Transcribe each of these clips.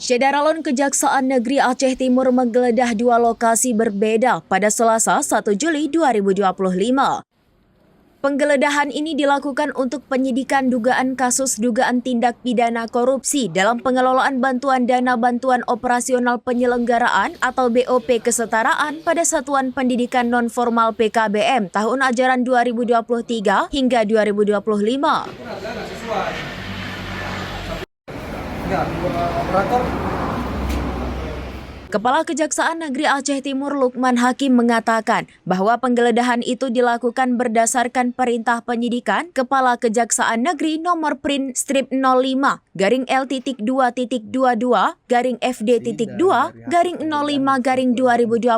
Syederalun Kejaksaan Negeri Aceh Timur menggeledah dua lokasi berbeda pada Selasa 1 Juli 2025. Penggeledahan ini dilakukan untuk penyidikan dugaan kasus dugaan tindak pidana korupsi dalam pengelolaan bantuan dana bantuan operasional penyelenggaraan atau BOP kesetaraan pada Satuan Pendidikan Non-Formal PKBM tahun ajaran 2023 hingga 2025. Kepala Kejaksaan Negeri Aceh Timur Lukman Hakim mengatakan bahwa penggeledahan itu dilakukan berdasarkan perintah penyidikan Kepala Kejaksaan Negeri nomor Prin strip 05 garing L.2.22 garing FD.2 garing 05 garing 2025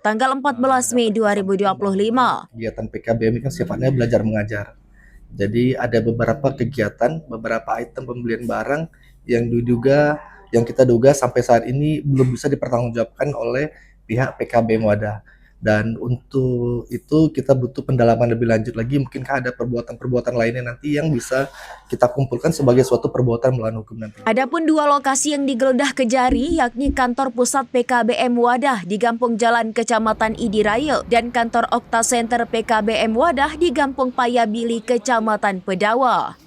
tanggal 14 Mei 2025. Kegiatan PKBM ini kan sifatnya belajar mengajar. Jadi ada beberapa kegiatan, beberapa item pembelian barang yang kita duga sampai saat ini belum bisa dipertanggungjawabkan oleh pihak PKBM Wadah. Dan untuk itu kita butuh pendalaman lebih lanjut lagi, mungkinkah ada perbuatan-perbuatan lainnya nanti yang bisa kita kumpulkan sebagai suatu perbuatan melawan hukum nanti. Adapun dua lokasi yang digeledah Kejari yakni kantor pusat PKBM Wadah di Gampung Jalan Kecamatan Idiraya dan kantor Okta Center PKBM Wadah di Gampung Payabili Kecamatan Pedawa.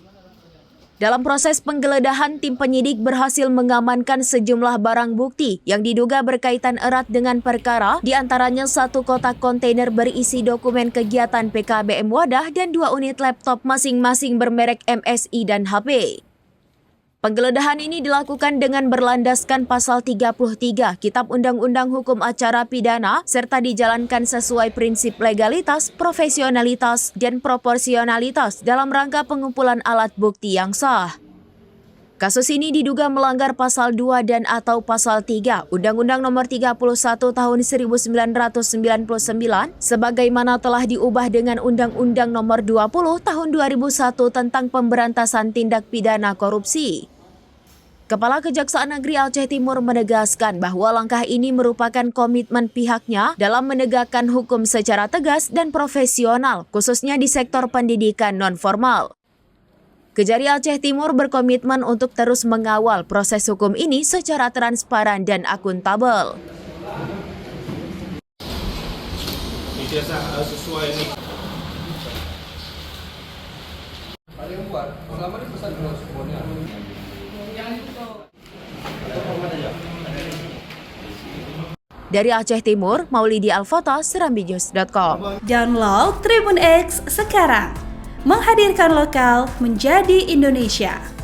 Dalam proses penggeledahan, tim penyidik berhasil mengamankan sejumlah barang bukti yang diduga berkaitan erat dengan perkara, diantaranya satu kotak kontainer berisi dokumen kegiatan PKBM Wadah dan 2 unit laptop masing-masing bermerek MSI dan HP. Penggeledahan ini dilakukan dengan berlandaskan pasal 33 Kitab Undang-Undang Hukum Acara Pidana serta dijalankan sesuai prinsip legalitas, profesionalitas, dan proporsionalitas dalam rangka pengumpulan alat bukti yang sah. Kasus ini diduga melanggar pasal 2 dan atau pasal 3 Undang-Undang Nomor 31 Tahun 1999 sebagaimana telah diubah dengan Undang-Undang Nomor 20 Tahun 2001 tentang pemberantasan tindak pidana korupsi. Kepala Kejaksaan Negeri Aceh Timur menegaskan bahwa langkah ini merupakan komitmen pihaknya dalam menegakkan hukum secara tegas dan profesional, khususnya di sektor pendidikan non-formal. Kejari Aceh Timur berkomitmen untuk terus mengawal proses hukum ini secara transparan dan akuntabel. Dari Aceh Timur, Maulidi Alfata, serambinews.com. Download Tribun X sekarang, menghadirkan lokal menjadi Indonesia.